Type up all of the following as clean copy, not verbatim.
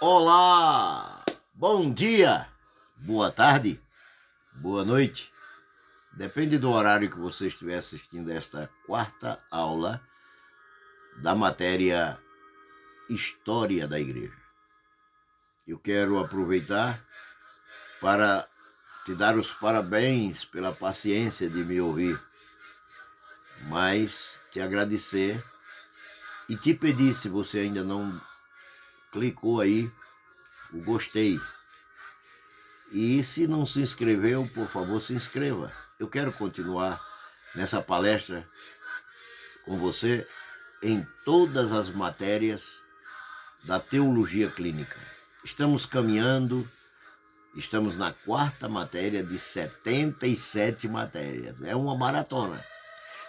Olá, bom dia, boa tarde, boa noite. Depende do horário que você estiver assistindo esta quarta aula da matéria História da Igreja. Eu quero aproveitar para te dar os parabéns pela paciência de me ouvir, mas te agradecer e te pedir, se você ainda não clicou aí, o gostei. E se não se inscreveu, por favor, se inscreva. Eu quero continuar nessa palestra com você em todas as matérias da teologia clínica. Estamos caminhando, estamos na quarta matéria de 77 matérias. É uma maratona.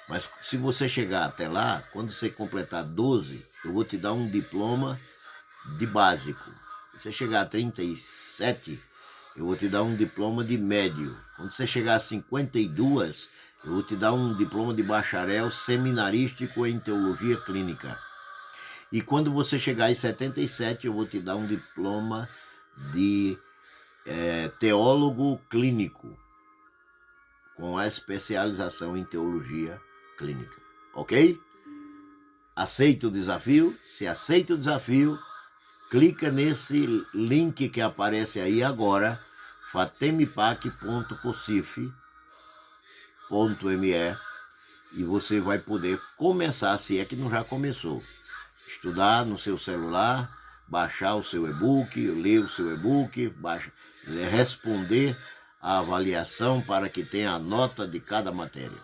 Mas se você chegar até lá, quando você completar 12, eu vou te dar um diploma de básico. Se você chegar a 37, eu vou te dar um diploma de médio. Quando você chegar a 52, eu vou te dar um diploma de bacharel seminarístico em teologia clínica. E quando você chegar em 77, eu vou te dar um diploma de teólogo clínico, com a especialização em teologia clínica. Ok? Aceita o desafio? Se aceita o desafio, clica nesse link que aparece aí agora, fatemipac.cocife.me, e você vai poder começar, se é que não já começou, estudar no seu celular, baixar o seu e-book, ler o seu e-book, responder a avaliação para que tenha a nota de cada matéria.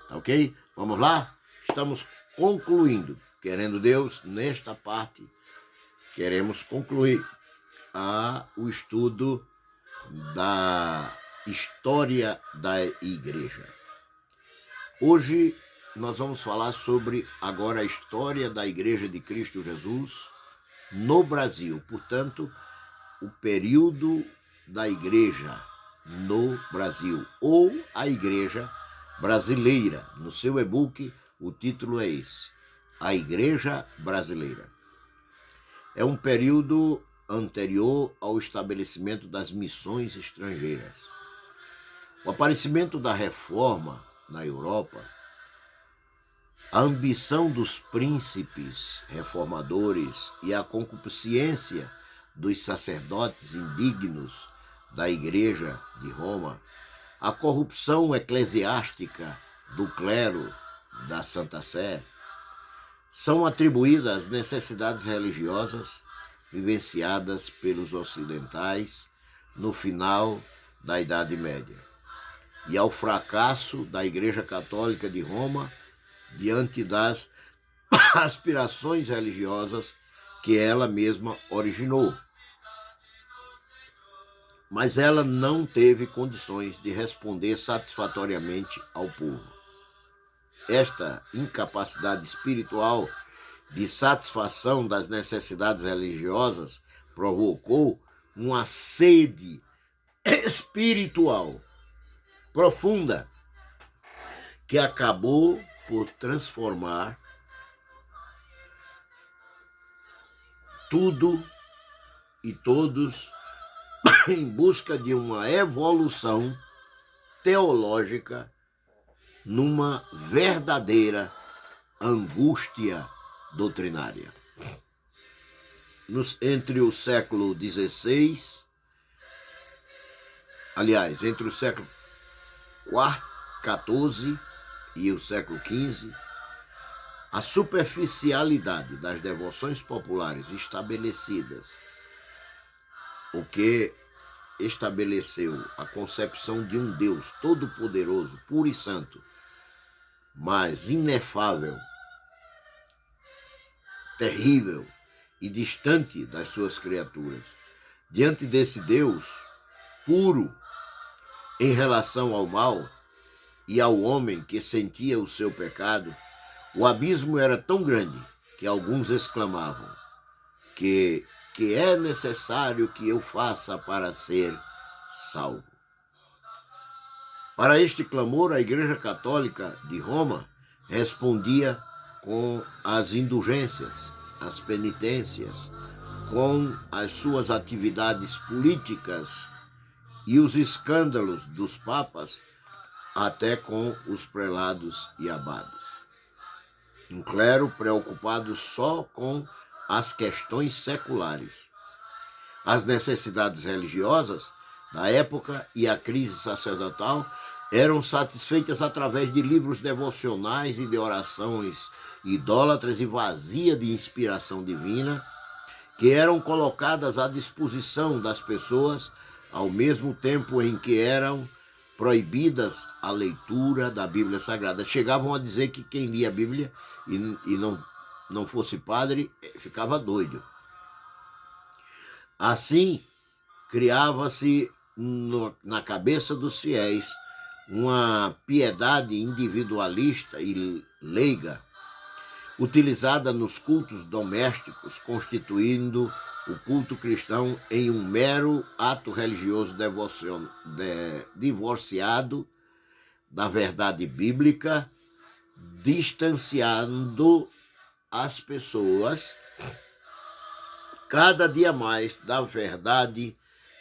Tá ok? Vamos lá? Estamos concluindo. Querendo Deus, nesta parte, queremos concluir o estudo da história da igreja. Hoje nós vamos falar sobre agora a história da Igreja de Cristo Jesus no Brasil. Portanto, o período da igreja no Brasil, ou a igreja brasileira. No seu e-book, o título é esse: A Igreja Brasileira. É um período anterior ao estabelecimento das missões estrangeiras. O aparecimento da reforma na Europa, a ambição dos príncipes reformadores e a concupiscência dos sacerdotes indignos da Igreja de Roma, a corrupção eclesiástica do clero da Santa Sé, são atribuídas às necessidades religiosas vivenciadas pelos ocidentais no final da Idade Média e ao fracasso da Igreja Católica de Roma diante das aspirações religiosas que ela mesma originou. Mas ela não teve condições de responder satisfatoriamente ao povo. Esta incapacidade espiritual de satisfação das necessidades religiosas provocou uma sede espiritual profunda que acabou por transformar tudo e todos em busca de uma evolução teológica numa verdadeira angústia doutrinária. Entre o século XVI, entre o século XIV e o século XV, a superficialidade das devoções populares estabelecidas, o que estabeleceu a concepção de um Deus todo-poderoso, puro e santo, mas inefável, terrível e distante das suas criaturas. Diante desse Deus puro em relação ao mal e ao homem que sentia o seu pecado, o abismo era tão grande que alguns exclamavam que é necessário que eu faça para ser salvo. Para este clamor, a Igreja Católica de Roma respondia com as indulgências, as penitências, com as suas atividades políticas e os escândalos dos papas, até com os prelados e abados. Um clero preocupado só com as questões seculares. As necessidades religiosas da época e a crise sacerdotal eram satisfeitas através de livros devocionais e de orações idólatras e vazias de inspiração divina, que eram colocadas à disposição das pessoas ao mesmo tempo em que eram proibidas a leitura da Bíblia Sagrada. Chegavam a dizer que quem lia a Bíblia e não fosse padre ficava doido. Assim, criava-se na cabeça dos fiéis uma piedade individualista e leiga, utilizada nos cultos domésticos, constituindo o culto cristão em um mero ato religioso divorciado da verdade bíblica, distanciando as pessoas cada dia mais da verdade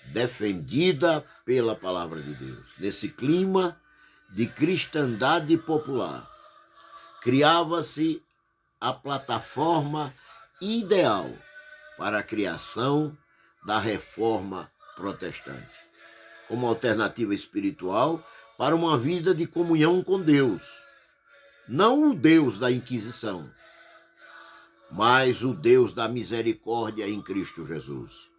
defendida pela palavra de Deus. Nesse clima de cristandade popular, criava-se a plataforma ideal para a criação da reforma protestante, como alternativa espiritual para uma vida de comunhão com Deus. Não o Deus da Inquisição, mas o Deus da misericórdia em Cristo Jesus,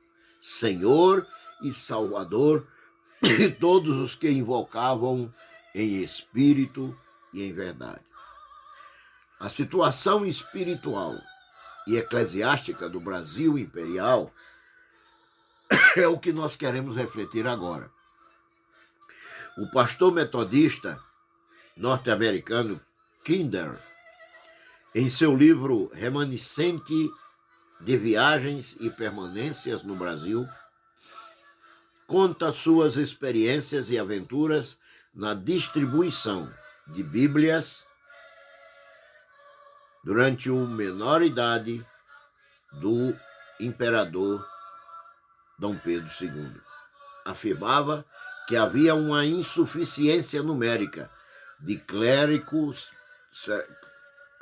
Senhor e Salvador de todos os que invocavam em espírito e em verdade. A situação espiritual e eclesiástica do Brasil imperial é o que nós queremos refletir agora. O pastor metodista norte-americano Kinder, em seu livro Remanescente de Viagens e Permanências no Brasil, conta suas experiências e aventuras na distribuição de Bíblias durante a menoridade do imperador Dom Pedro II. Afirmava que havia uma insuficiência numérica de clérigos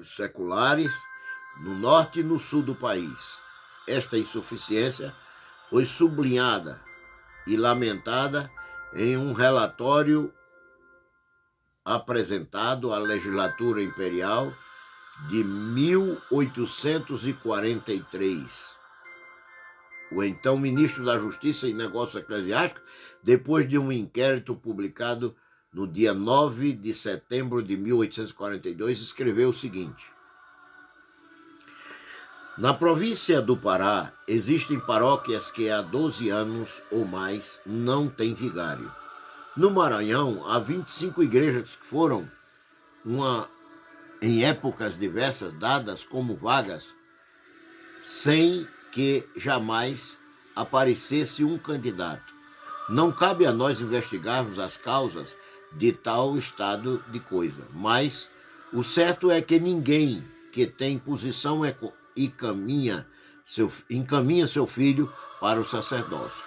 seculares no norte e no sul do país. Esta insuficiência foi sublinhada e lamentada em um relatório apresentado à legislatura imperial de 1843. O então ministro da Justiça e Negócios Eclesiásticos, depois de um inquérito publicado no dia 9 de setembro de 1842, escreveu o seguinte: na província do Pará, existem paróquias que há 12 anos ou mais não têm vigário. No Maranhão, há 25 igrejas que foram, em épocas diversas, dadas como vagas, sem que jamais aparecesse um candidato. Não cabe a nós investigarmos as causas de tal estado de coisa, mas o certo é que ninguém que tem posição encaminha seu filho para o sacerdócio.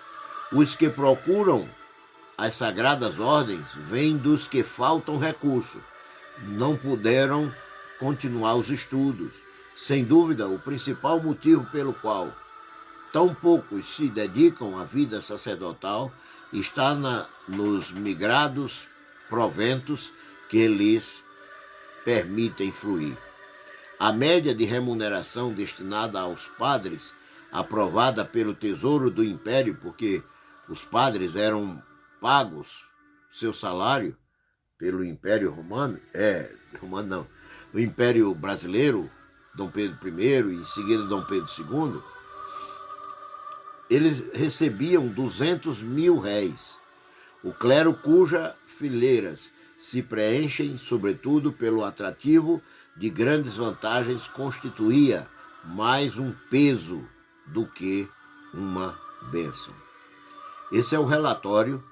Os que procuram as sagradas ordens vêm dos que faltam recurso, não puderam continuar os estudos. Sem dúvida, o principal motivo pelo qual tão poucos se dedicam à vida sacerdotal está nos migrados proventos que lhes permitem fruir. A média de remuneração destinada aos padres, aprovada pelo Tesouro do Império, porque os padres eram pagos seu salário pelo Império Romano, o Império Brasileiro, Dom Pedro I e em seguida Dom Pedro II, eles recebiam 200 mil réis. O clero cujas fileiras se preenchem, sobretudo pelo atrativo de grandes vantagens, constituía mais um peso do que uma bênção. Esse é o relatório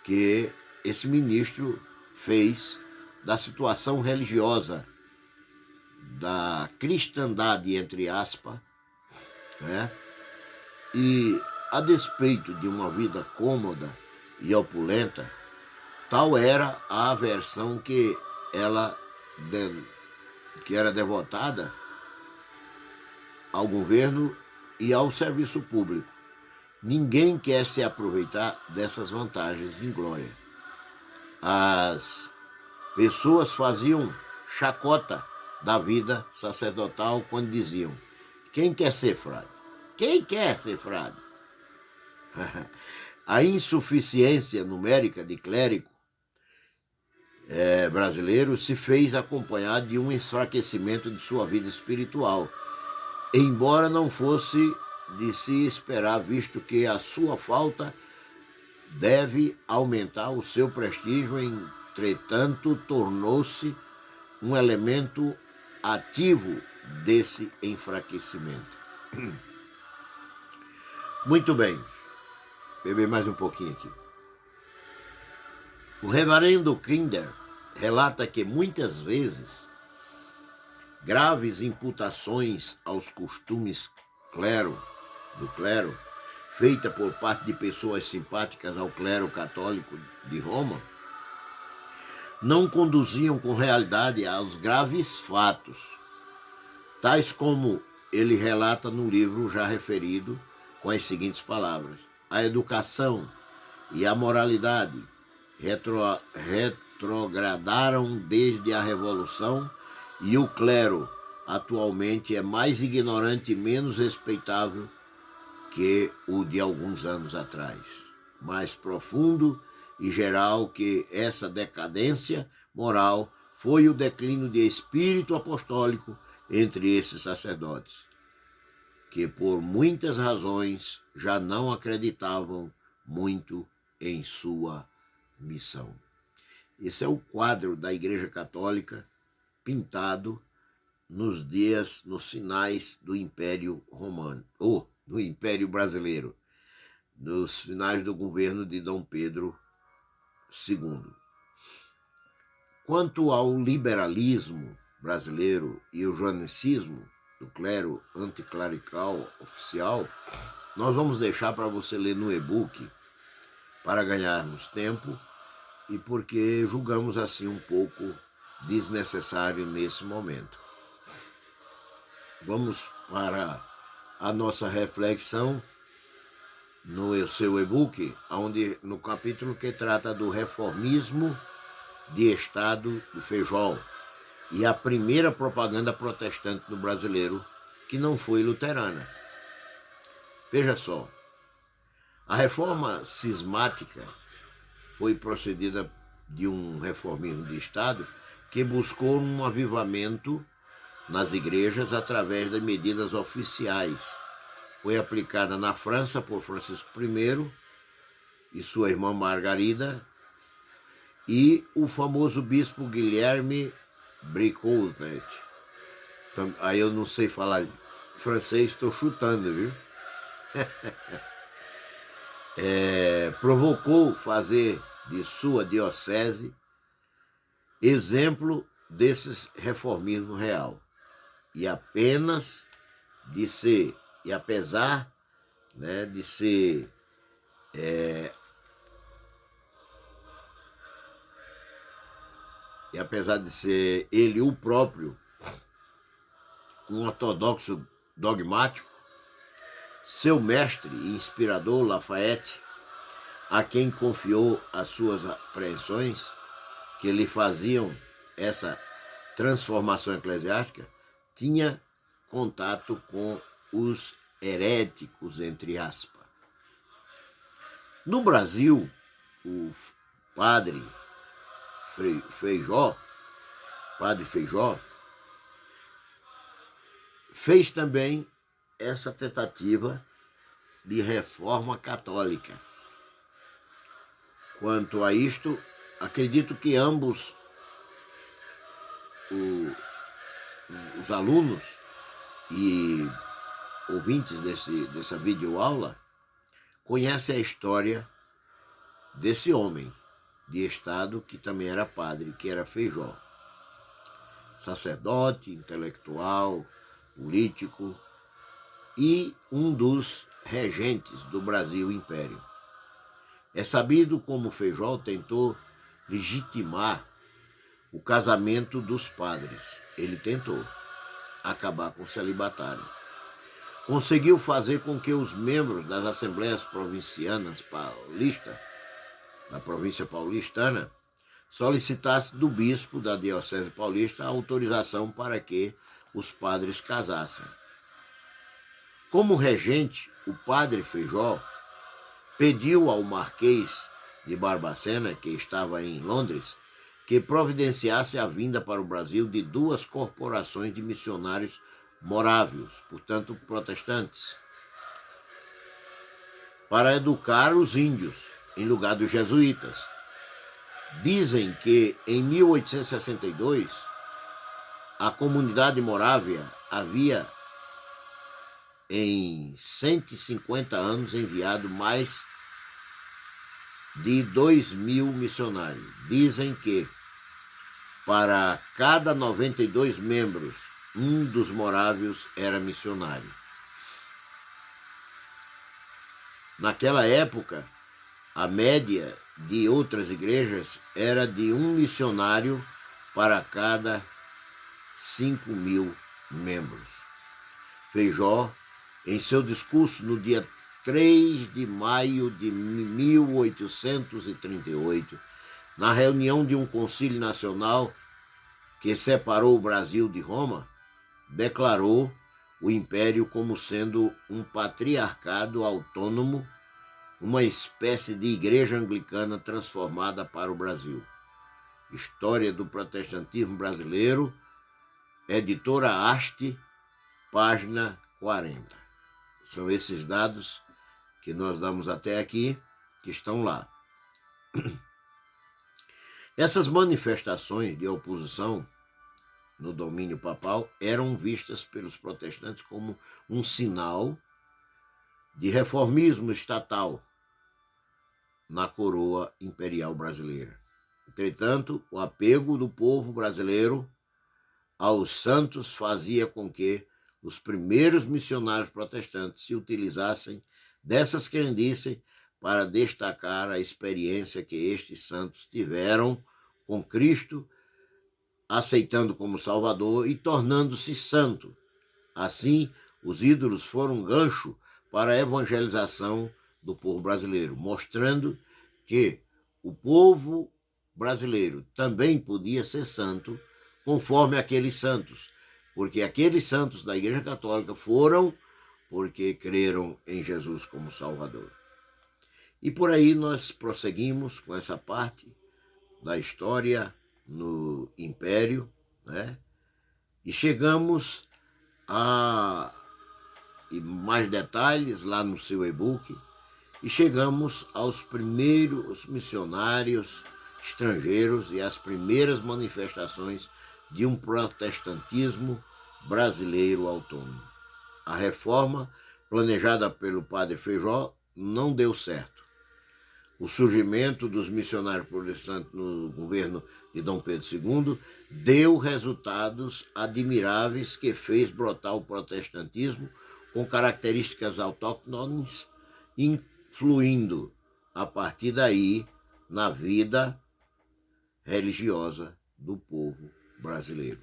que esse ministro fez da situação religiosa da cristandade, entre aspas, né, E, a despeito de uma vida cômoda e opulenta, tal era a aversão que era devotada ao governo e ao serviço público. Ninguém quer se aproveitar dessas vantagens em glória. As pessoas faziam chacota da vida sacerdotal quando diziam: quem quer ser frade? Quem quer ser frade? A insuficiência numérica de clérigo brasileiro se fez acompanhar de um enfraquecimento de sua vida espiritual, embora não fosse de se esperar, visto que a sua falta deve aumentar o seu prestígio, entretanto, tornou-se um elemento ativo desse enfraquecimento. Muito bem, beber mais um pouquinho aqui. O reverendo Kinder relata que muitas vezes graves imputações aos costumes do clero, feita por parte de pessoas simpáticas ao clero católico de Roma, não conduziam com realidade aos graves fatos, tais como ele relata no livro já referido com as seguintes palavras: a educação e a moralidade retrogradaram desde a Revolução e o clero atualmente é mais ignorante e menos respeitável que o de alguns anos atrás. Mais profundo e geral que essa decadência moral foi o declínio de espírito apostólico entre esses sacerdotes, que por muitas razões já não acreditavam muito em sua missão. Esse é o quadro da Igreja Católica pintado nos finais do Império Romano, ou do Império Brasileiro, nos finais do governo de Dom Pedro II. Quanto ao liberalismo brasileiro e o joanicismo do clero anticlerical oficial, nós vamos deixar para você ler no e-book, para ganharmos tempo e porque julgamos assim um pouco desnecessário nesse momento. Vamos para a nossa reflexão no seu e-book, no capítulo que trata do reformismo de Estado do Feijó e a primeira propaganda protestante do brasileiro, que não foi luterana. Veja só, a reforma cismática foi procedida de um reformismo de Estado que buscou um avivamento nas igrejas através de medidas oficiais. Foi aplicada na França por Francisco I e sua irmã Margarida e o famoso bispo Guilherme Briconet. Aí eu não sei falar francês, estou chutando, viu? Provocou fazer de sua diocese exemplo desses reformismo real. E apesar de ser ele o próprio um ortodoxo dogmático, seu mestre e inspirador Lafayette, a quem confiou as suas apreensões que lhe faziam essa transformação eclesiástica, tinha contato com os heréticos, entre aspas. No Brasil, o padre Feijó fez também essa tentativa de reforma católica. Quanto a isto, acredito que ambos os alunos e ouvintes dessa videoaula conhecem a história desse homem de Estado que também era padre, que era Feijó. Sacerdote, intelectual, político e um dos regentes do Brasil Império. É sabido como Feijó tentou legitimar o casamento dos padres. Ele tentou acabar com o celibatário. Conseguiu fazer com que os membros das Assembleias Provincianas Paulistas, da província paulistana, solicitassem do bispo da Diocese Paulista a autorização para que os padres casassem. Como regente, o padre Feijó pediu ao Marquês de Barbacena, que estava em Londres, que providenciasse a vinda para o Brasil de 2 corporações de missionários morávios, portanto protestantes, para educar os índios, em lugar dos jesuítas. Dizem que em 1862 a comunidade morávia havia em 150 anos enviado mais de 2.000 missionários. Dizem que para cada 92 membros, um dos morávios era missionário. Naquela época, a média de outras igrejas era de um missionário para cada 5.000 membros. Feijó, em seu discurso no dia 3 de maio de 1838, na reunião de um concílio nacional que separou o Brasil de Roma, declarou o império como sendo um patriarcado autônomo, uma espécie de igreja anglicana transformada para o Brasil. História do Protestantismo Brasileiro, editora Haste, página 40. São esses dados que nós damos até aqui, que estão lá. Essas manifestações de oposição no domínio papal eram vistas pelos protestantes como um sinal de reformismo estatal na coroa imperial brasileira. Entretanto, o apego do povo brasileiro aos santos fazia com que os primeiros missionários protestantes se utilizassem dessas crendices para destacar a experiência que estes santos tiveram com Cristo, aceitando como Salvador e tornando-se santo. Assim, os ídolos foram um gancho para a evangelização do povo brasileiro, mostrando que o povo brasileiro também podia ser santo conforme aqueles santos, porque aqueles santos da Igreja Católica foram porque creram em Jesus como Salvador. E por aí nós prosseguimos com essa parte da história no Império, né? E chegamos a mais detalhes lá no seu e-book, e chegamos aos primeiros missionários estrangeiros e às primeiras manifestações de um protestantismo brasileiro autônomo. A reforma planejada pelo padre Feijó não deu certo. O surgimento dos missionários protestantes no governo de Dom Pedro II deu resultados admiráveis que fez brotar o protestantismo com características autóctones, influindo a partir daí na vida religiosa do povo brasileiro.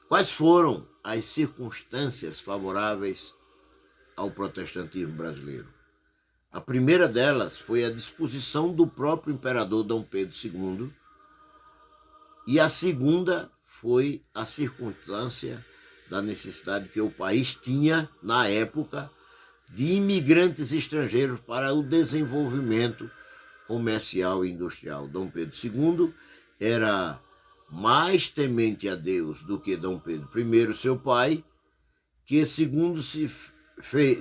Quais foram as circunstâncias favoráveis ao protestantismo brasileiro? A primeira delas foi a disposição do próprio imperador Dom Pedro II, e a segunda foi a circunstância da necessidade que o país tinha, na época, de imigrantes estrangeiros para o desenvolvimento comercial e industrial. Dom Pedro II era mais temente a Deus do que Dom Pedro I, seu pai, que, segundo se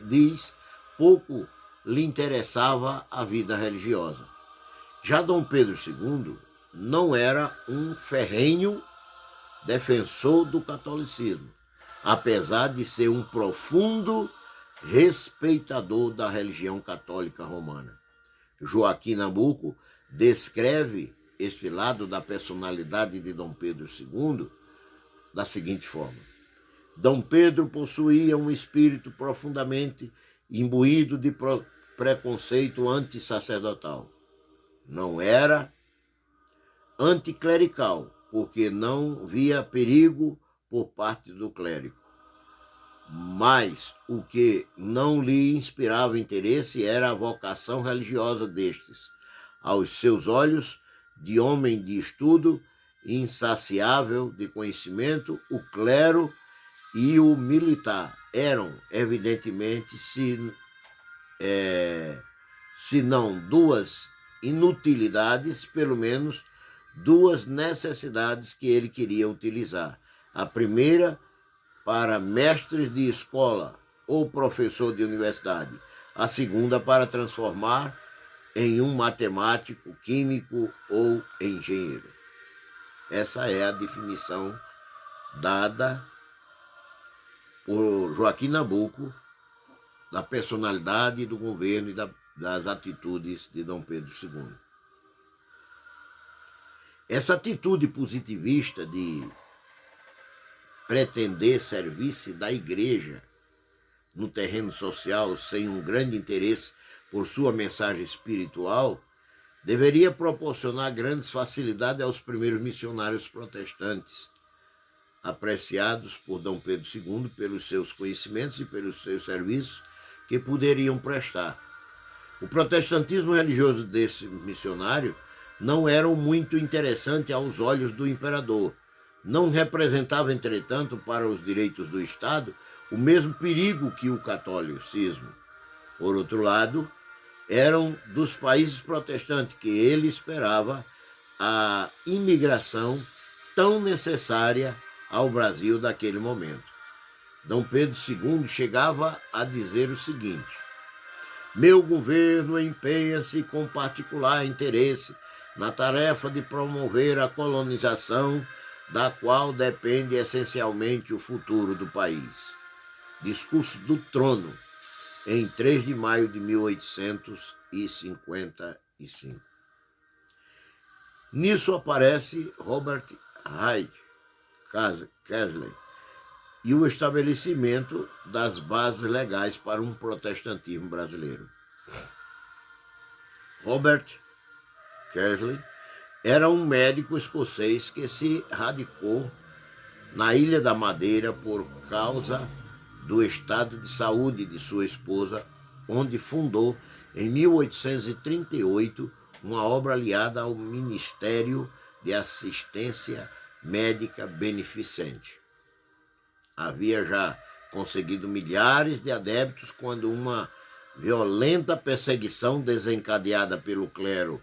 diz, pouco lhe interessava a vida religiosa. Já Dom Pedro II não era um ferrenho defensor do catolicismo, apesar de ser um profundo respeitador da religião católica romana. Joaquim Nabuco descreve esse lado da personalidade de Dom Pedro II da seguinte forma: Dom Pedro possuía um espírito profundamente imbuído de preconceito antissacerdotal. Não era anticlerical, porque não via perigo por parte do clérigo. Mas o que não lhe inspirava interesse era a vocação religiosa destes. Aos seus olhos, de homem de estudo, insaciável de conhecimento, o clero e o militar eram, evidentemente, se não duas inutilidades, pelo menos duas necessidades que ele queria utilizar. A primeira, para mestres de escola ou professor de universidade. A segunda, para transformar em um matemático, químico ou engenheiro. Essa é a definição dada por Joaquim Nabuco da personalidade do governo e das atitudes de Dom Pedro II. Essa atitude positivista de pretender servir-se da igreja no terreno social sem um grande interesse por sua mensagem espiritual, deveria proporcionar grandes facilidades aos primeiros missionários protestantes, apreciados por Dom Pedro II pelos seus conhecimentos e pelos seus serviços que poderiam prestar. O protestantismo religioso desse missionário não era muito interessante aos olhos do imperador. Não representava, entretanto, para os direitos do Estado o mesmo perigo que o catolicismo. Por outro lado, eram dos países protestantes que ele esperava a imigração tão necessária ao Brasil daquele momento. Dom Pedro II chegava a dizer o seguinte: meu governo empenha-se com particular interesse na tarefa de promover a colonização, da qual depende essencialmente o futuro do país. Discurso do Trono, em 3 de maio de 1855. Nisso aparece Robert High Kingsley e o estabelecimento das bases legais para um protestantismo brasileiro. Robert Kingsley era um médico escocês que se radicou na Ilha da Madeira por causa do estado de saúde de sua esposa, onde fundou, em 1838, uma obra aliada ao Ministério de Assistência Médica Beneficente. Havia já conseguido milhares de adeptos quando uma violenta perseguição desencadeada pelo clero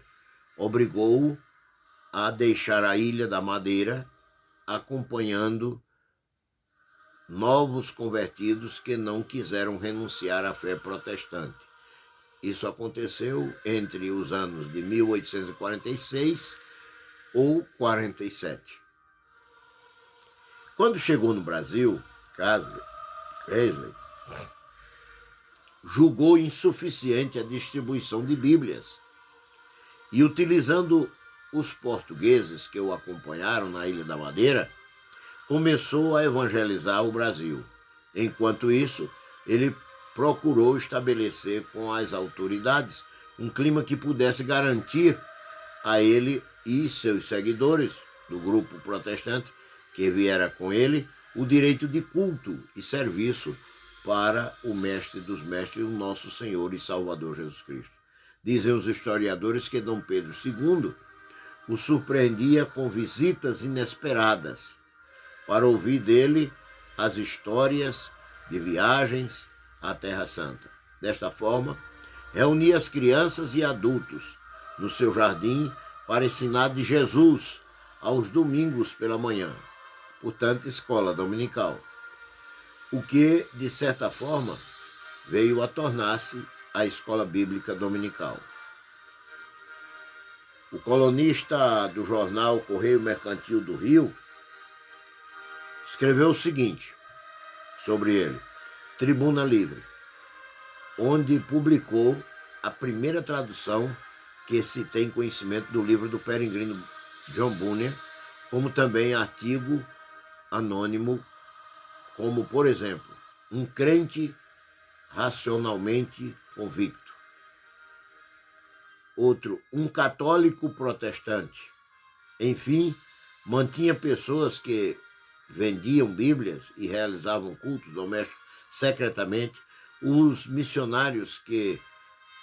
obrigou-o a deixar a Ilha da Madeira, acompanhando novos convertidos que não quiseram renunciar à fé protestante. Isso aconteceu entre os anos de 1846 ou 47. Quando chegou no Brasil, Kingsley julgou insuficiente a distribuição de Bíblias e, utilizando os portugueses que o acompanharam na Ilha da Madeira, começou a evangelizar o Brasil. Enquanto isso, ele procurou estabelecer com as autoridades um clima que pudesse garantir a ele e seus seguidores do grupo protestante que viera com ele o direito de culto e serviço para o mestre dos mestres, o nosso Senhor e Salvador Jesus Cristo. Dizem os historiadores que Dom Pedro II o surpreendia com visitas inesperadas para ouvir dele as histórias de viagens à Terra Santa. Desta forma, reunia as crianças e adultos no seu jardim para ensinar de Jesus aos domingos pela manhã, portanto, escola dominical, o que, de certa forma, veio a tornar-se a escola bíblica dominical. O colunista do jornal Correio Mercantil do Rio escreveu o seguinte sobre ele: Tribuna Livre, onde publicou a primeira tradução que se tem conhecimento do livro do peregrino John Bunyan, como também artigo anônimo como, por exemplo, um crente racionalmente convicto. Outro, um católico protestante. Enfim, mantinha pessoas que vendiam Bíblias e realizavam cultos domésticos secretamente. Os missionários que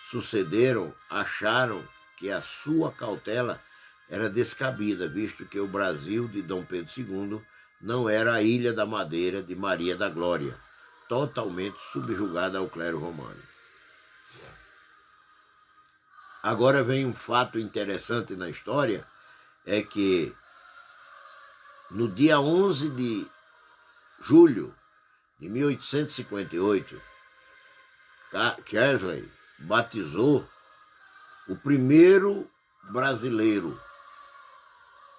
sucederam acharam que a sua cautela era descabida, visto que o Brasil de Dom Pedro II não era a Ilha da Madeira de Maria da Glória, totalmente subjugada ao clero romano. Agora vem um fato interessante na história, é que no dia 11 de julho de 1858, Kingsley batizou o primeiro brasileiro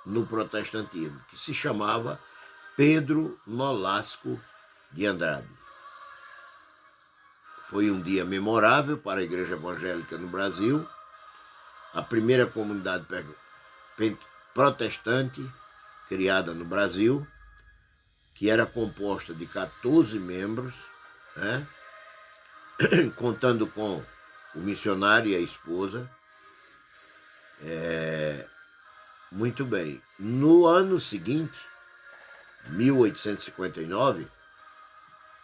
no protestantismo, que se chamava Pedro Nolasco de Andrade. Foi um dia memorável para a Igreja Evangélica no Brasil, a primeira comunidade protestante criada no Brasil, que era composta de 14 membros, né? Contando com o missionário e a esposa. Muito bem. No ano seguinte, 1859,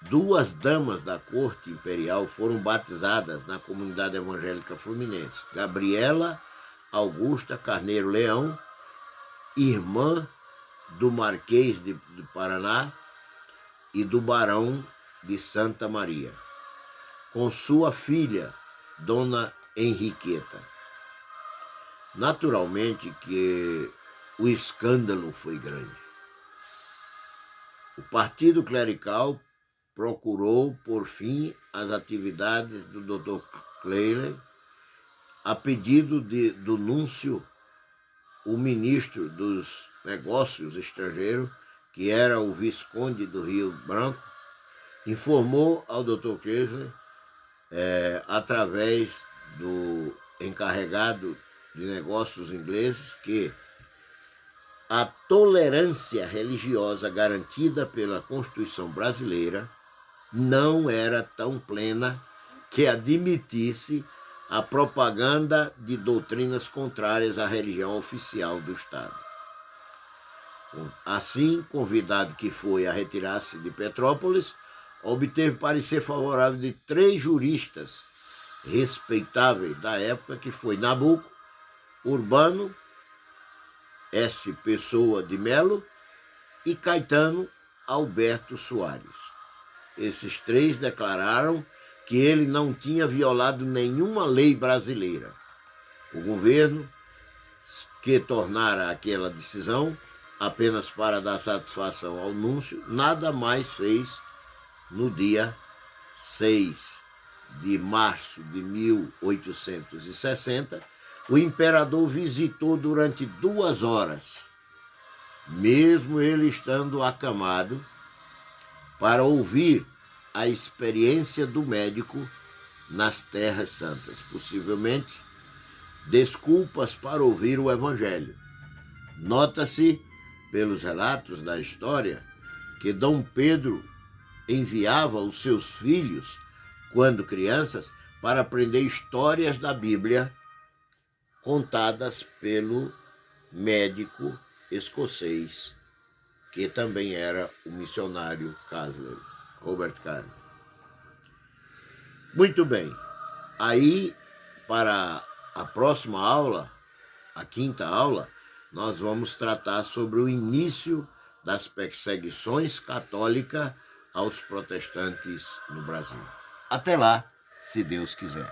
2 damas da corte imperial foram batizadas na comunidade evangélica fluminense. Gabriela Augusta Carneiro Leão, irmã do Marquês de Paraná e do Barão de Santa Maria, com sua filha, Dona Henriqueta. Naturalmente que o escândalo foi grande. O partido clerical procurou por fim as atividades do Dr. Kingsley a pedido do núncio, o ministro dos Negócios Estrangeiros, que era o Visconde do Rio Branco, informou ao Dr. Kingsley, através do encarregado de negócios ingleses, que a tolerância religiosa garantida pela Constituição brasileira não era tão plena que admitisse a propaganda de doutrinas contrárias à religião oficial do Estado. Assim, convidado que foi a retirar-se de Petrópolis, obteve parecer favorável de 3 juristas respeitáveis da época, que foi Nabuco, Urbano, S. Pessoa de Melo e Caetano Alberto Soares. Esses 3 declararam que ele não tinha violado nenhuma lei brasileira. O governo, que tornara aquela decisão apenas para dar satisfação ao núncio, nada mais fez. No dia 6 de março de 1860, o imperador visitou durante 2 horas, mesmo ele estando acamado, para ouvir a experiência do médico nas Terras Santas, possivelmente desculpas para ouvir o Evangelho. Nota-se, pelos relatos da história, que Dom Pedro enviava os seus filhos, quando crianças, para aprender histórias da Bíblia contadas pelo médico escocês, que também era o missionário Kingsley, Robert Kingsley. Muito bem. Aí, para a próxima aula, a 5ª aula, nós vamos tratar sobre o início das perseguições católicas aos protestantes no Brasil. Até lá, se Deus quiser.